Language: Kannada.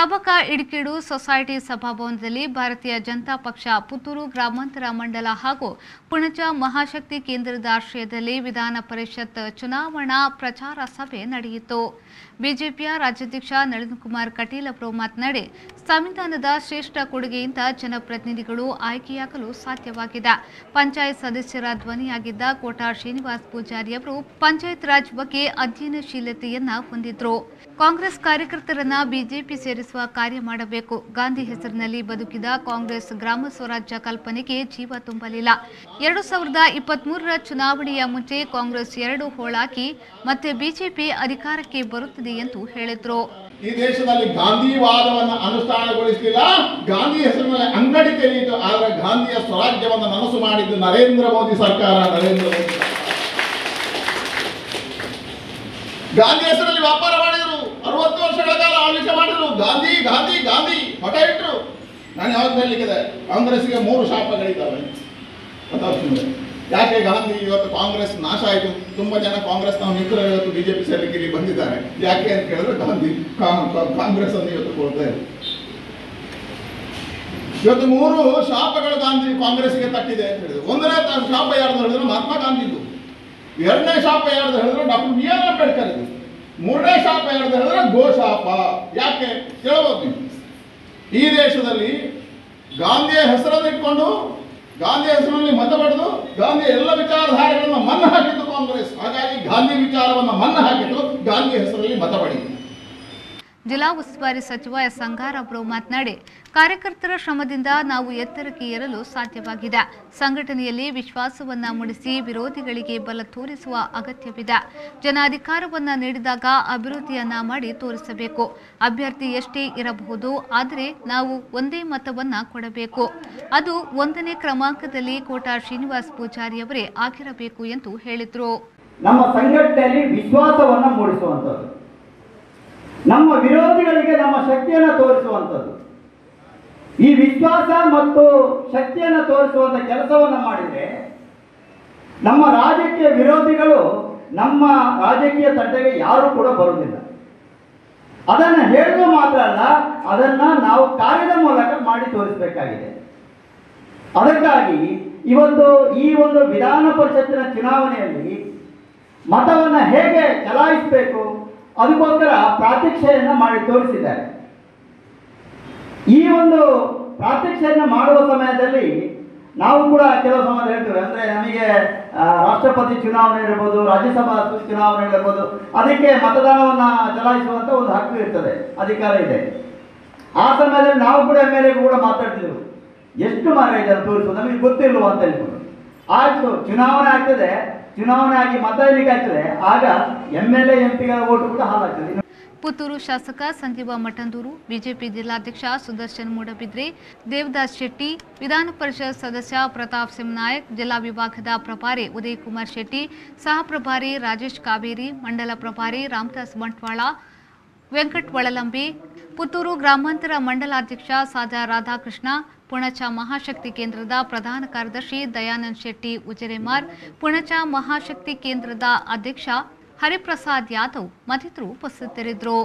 ಕಬಕ ಇಡಿಕಿಡು ಸೊಸೈಟಿ ಸಭಾಭವನದಲ್ಲಿ ಭಾರತೀಯ ಜನತಾ ಪಕ್ಷ ಪುತ್ತೂರು ಗ್ರಾಮಾಂತರ ಮಂಡಲ ಹಾಗೂ ಪುಣಚ ಮಹಾಶಕ್ತಿ ಕೇಂದ್ರದ ಆಶ್ರಯದಲ್ಲಿ ವಿಧಾನ ಪರಿಷತ್ ಚುನಾವಣಾ ಪ್ರಚಾರ ಸಭೆ ನಡೆಯಿತು. ಬಿಜೆಪಿಯ ರಾಜ್ಯಾಧ್ಯಕ್ಷ ನಳಿನ್ ಕುಮಾರ್ ಕಟೀಲ್ ಅವರು ಮಾತನಾಡಿ, ಸಂವಿಧಾನದ ಶ್ರೇಷ್ಠ ಕೊಡುಗೆಯಿಂದ ಜನಪ್ರತಿನಿಧಿಗಳು ಆಯ್ಕೆಯಾಗಲು ಸಾಧ್ಯವಾಗಿದೆ. ಪಂಚಾಯತ್ ಸದಸ್ಯರ ಧ್ವನಿಯಾಗಿದ್ದ ಕೋಟಾ ಶ್ರೀನಿವಾಸ್ ಪೂಜಾರಿ ಅವರು ಪಂಚಾಯತ್ ರಾಜ್ ಬಗ್ಗೆ ಅಧ್ಯಯನಶೀಲತೆಯನ್ನ ಹೊಂದಿದ್ರು. ಕಾಂಗ್ರೆಸ್ ಕಾರ್ಯಕರ್ತರನ್ನ ಬಿಜೆಪಿ ಸೇರಿಸುವ ಕಾರ್ಯ ಮಾಡಬೇಕು. ಗಾಂಧಿ ಹೆಸರಿನಲ್ಲಿ ಬದುಕಿದ ಕಾಂಗ್ರೆಸ್ ಗ್ರಾಮ ಸ್ವರಾಜ್ಯ ಕಲ್ಪನೆಗೆ ಜೀವ ತುಂಬಲಿಲ್ಲ. 2023ರ ಚುನಾವಣೆಯ ಮುಂಚೆ ಕಾಂಗ್ರೆಸ್ 2 ಹೋಳಾಗಿ ಮತ್ತೆ ಬಿಜೆಪಿ ಅಧಿಕಾರಕ್ಕೆ ಬರುತ್ತದೆ ಎಂದು ಹೇಳಿದ್ರು. ಈ ದೇಶದಲ್ಲಿ ಗಾಂಧಿವಾದವನ್ನು ಅನುಷ್ಠಾನಗೊಳಿಸಲಿಲ್ಲ, ಗಾಂಧಿ ಹೆಸರಿನಲ್ಲಿ ಅಂಗಡಿ ತೆರೆಯಿತು. ಆದರೆ ಗಾಂಧಿಯ ಸ್ವರಾಜ್ಯವನ್ನು ನನಸು ಮಾಡಿದ್ದು ನರೇಂದ್ರ ಮೋದಿ ಸರ್ಕಾರ. ಗಾಂಧಿ ಹೆಸರಲ್ಲಿ ವ್ಯಾಪಾರ ಮಾಡಿದ್ರು, 60 ವರ್ಷಗಳ ಕಾಲ ಆಳ್ವಿಕೆ ಮಾಡಿದ್ರು. ಗಾಂಧಿ ಗಾಂಧಿ ಗಾಂಧಿ ಹಠ ಇಟ್ಟರು. ನಾನು ಯಾವಾಗ ಹೇಳಲಿಕ್ಕಿದೆ, ಕಾಂಗ್ರೆಸ್ಗೆ 3 ಶಾಪಗಳಿದ್ದಾವೆ. ಯಾಕೆ ಗಾಂಧಿ ಇವತ್ತು ಕಾಂಗ್ರೆಸ್ ನಾಶ ಆಯಿತು? ತುಂಬಾ ಜನ ಕಾಂಗ್ರೆಸ್ ನಾವು ಮಿತ್ರರು ಇವತ್ತು ಬಿಜೆಪಿ ಸೇರಿಕೆ ಇಲ್ಲಿ ಬಂದಿದ್ದಾರೆ. ಯಾಕೆ ಅಂತ ಕೇಳಿದ್ರೆ ಗಾಂಧಿ ಕಾಂಗ್ರೆಸ್ ಅನ್ನು ಇವತ್ತು ಕೊಡ್ತಾ ಇದೆ. ಇವತ್ತು 3 ಶಾಪಗಳು ಗಾಂಧಿ ಕಾಂಗ್ರೆಸ್ಗೆ ತಟ್ಟಿದೆ ಅಂತ ಹೇಳಿದ್ರು. 1ನೇ ಶಾಪ ಯಾರ್ದು ಹೇಳಿದ್ರು ಮಹಾತ್ಮ ಗಾಂಧಿದು. 2ನೇ ಶಾಪ ಯಾರ್ದು ಹೇಳಿದ್ರು ಡಾಕ್ಟರ್ BR ಅಂಬೇಡ್ಕರ್ ಇದು. 3ನೇ ಶಾಪ ಯಾರ್ದು ಹೇಳಿದ್ರೆ ಗೋಶಾಪ. ಯಾಕೆ ಕೇಳಬಹುದು ನೀವು? ಈ ದೇಶದಲ್ಲಿ ಗಾಂಧಿಯ ಹೆಸರನ್ನು ಇಟ್ಕೊಂಡು ಗಾಂಧಿ ಹೆಸರಿನಲ್ಲಿ ಮತ ಪಡೆದು ಗಾಂಧಿಯ ಎಲ್ಲ ವಿಚಾರಧಾರೆಗಳನ್ನು ಮನ್ನ ಹಾಕಿದ್ದು ಕಾಂಗ್ರೆಸ್. ಹಾಗಾಗಿ ಗಾಂಧಿ ವಿಚಾರವನ್ನು ಮನ್ನ ಹಾಕಿದ್ದು, ಗಾಂಧಿ ಹೆಸರಲ್ಲಿ ಮತ ಪಡೆಯಿತು. ಜಿಲ್ಲಾ ಉಸ್ತುವಾರಿ ಸಚಿವ ಎಸ್ ಅಂಗಾರ ಅವರು ಮಾತನಾಡಿ, ಕಾರ್ಯಕರ್ತರ ಶ್ರಮದಿಂದ ನಾವು ಎತ್ತರಕ್ಕೆ ಏರಲು ಸಾಧ್ಯವಾಗಿದೆ. ಸಂಘಟನೆಯಲ್ಲಿ ವಿಶ್ವಾಸವನ್ನ ಮೂಡಿಸಿ ವಿರೋಧಿಗಳಿಗೆ ಬಲ ತೋರಿಸುವ ಅಗತ್ಯವಿದೆ. ಜನ ಅಧಿಕಾರವನ್ನ ನೀಡಿದಾಗ ಅಭಿವೃದ್ಧಿಯನ್ನ ಮಾಡಿ ತೋರಿಸಬೇಕು. ಅಭ್ಯರ್ಥಿ ಎಷ್ಟೇ ಇರಬಹುದು, ಆದರೆ ನಾವು ಒಂದೇ ಮತವನ್ನ ಕೊಡಬೇಕು. ಅದು 1ನೇ ಕ್ರಮಾಂಕದಲ್ಲಿ ಕೋಟಾ ಶ್ರೀನಿವಾಸ್ ಪೂಜಾರಿ ಅವರೇ ಆಗಿರಬೇಕು ಎಂದು ಹೇಳಿದರು. ನಮ್ಮ ಸಂಘಟನೆಯಲ್ಲಿ ವಿಶ್ವಾಸವನ್ನ ಮೂಡಿಸುವಂಥದ್ದು, ನಮ್ಮ ವಿರೋಧಿಗಳಿಗೆ ನಮ್ಮ ಶಕ್ತಿಯನ್ನು ತೋರಿಸುವಂಥದ್ದು, ಈ ವಿಶ್ವಾಸ ಮತ್ತು ಶಕ್ತಿಯನ್ನು ತೋರಿಸುವಂಥ ಕೆಲಸವನ್ನು ಮಾಡಿದರೆ ನಮ್ಮ ರಾಜಕೀಯ ವಿರೋಧಿಗಳು ನಮ್ಮ ರಾಜಕೀಯ ತಂಡಕ್ಕೆ ಯಾರೂ ಕೂಡ ಬರುವುದಿಲ್ಲ. ಅದನ್ನು ಹೇಳುವುದು ಮಾತ್ರ ಅಲ್ಲ, ಅದನ್ನು ನಾವು ಕಾರ್ಯದ ಮೂಲಕ ಮಾಡಿ ತೋರಿಸಬೇಕಾಗಿದೆ. ಅದಕ್ಕಾಗಿ ಇವತ್ತು ಈ ಒಂದು ವಿಧಾನ ಪರಿಷತ್ತಿನ ಚುನಾವಣೆಯಲ್ಲಿ ಮತವನ್ನು ಹೇಗೆ ಚಲಾಯಿಸಬೇಕು ಅದಕ್ಕೋಸ್ಕರ ಪ್ರಾತ್ಯಕ್ಷೆಯನ್ನು ಮಾಡಿ ತೋರಿಸಿದ್ದಾರೆ. ಈ ಒಂದು ಪ್ರಾತ್ಯಕ್ಷೆಯನ್ನು ಮಾಡುವ ಸಮಯದಲ್ಲಿ ನಾವು ಕೂಡ ಕೆಲವು ಸಮಯ ಹೇಳ್ತೇವೆ, ಅಂದರೆ ನಮಗೆ ರಾಷ್ಟ್ರಪತಿ ಚುನಾವಣೆ ಇರ್ಬೋದು, ರಾಜ್ಯಸಭಾ ಚುನಾವಣೆ ಇರ್ಬೋದು, ಅದಕ್ಕೆ ಮತದಾನವನ್ನು ಚಲಾಯಿಸುವಂಥ ಒಂದು ಹಕ್ಕು ಇರ್ತದೆ, ಅಧಿಕಾರ ಇದೆ. ಆ ಸಮಯದಲ್ಲಿ ನಾವು ಕೂಡ MLA ಕೂಡ ಮಾತಾಡ್ತಿದ್ದೆವು, ಎಷ್ಟು ಮಾರ್ಗ ಇದನ್ನು ತೋರಿಸೋದು ನಮಗೆ ಗೊತ್ತಿಲ್ವ ಅಂತ ಹೇಳ್ಕೊಂಡು. ಆಯಿತು, ಚುನಾವಣೆ ಆಗ್ತದೆ, ಚುನಾವಣೆ ಆಗಿ ಮತ ಎಣಿಕೆ ಆಗ್ತದೆ, ಆಗ MLA MP ಗಳ ಓಟು ಕೂಡ ಹಾಳಾಗ್ತದೆ. ಪುತ್ತೂರು ಶಾಸಕ ಸಂಜೀವ ಮಠಂದೂರು, ಬಿಜೆಪಿ ಜಿಲ್ಲಾಧ್ಯಕ್ಷ ಸುದರ್ಶನ್ ಮೂಡಬಿದ್ರೆ, ದೇವದಾಸ್ ಶೆಟ್ಟಿ, ವಿಧಾನ ಪರಿಷತ್ ಸದಸ್ಯ ಪ್ರತಾಪ್ ಸಿಂನಾಯಕ್, ಜಿಲ್ಲಾ ವಿಭಾಗದ ಪ್ರಭಾರಿ ಉದಯ್ ಕುಮಾರ್ ಶೆಟ್ಟಿ, ಸಹ ಪ್ರಭಾರಿ ರಾಜೇಶ್ ಕಾವೇರಿ, ಮಂಡಲ ಪ್ರಭಾರಿ ರಾಮದಾಸ್ ಬಂಟ್ವಾಳ, ವೆಂಕಟ್ ಒಳಲಂಬಿ, ಪುತ್ತೂರು ಗ್ರಾಮಾಂತರ ಮಂಡಲಾಧ್ಯಕ್ಷ ಸಾಜಾ ರಾಧಾಕೃಷ್ಣ, ಪುಣಚ ಮಹಾಶಕ್ತಿ ಕೇಂದ್ರದ ಪ್ರಧಾನ ಕಾರ್ಯದರ್ಶಿ ದಯಾನಂದ್ ಶೆಟ್ಟಿ ಉಜಿರೆಮಾರ್, ಪುಣಚ ಮಹಾಶಕ್ತಿ ಕೇಂದ್ರದ ಅಧ್ಯಕ್ಷ ಹರಿಪ್ರಸಾದ್ ಯಾದವ್ ಮತ್ತಿತರರು ಉಪಸ್ಥಿತರಿದ್ದರು.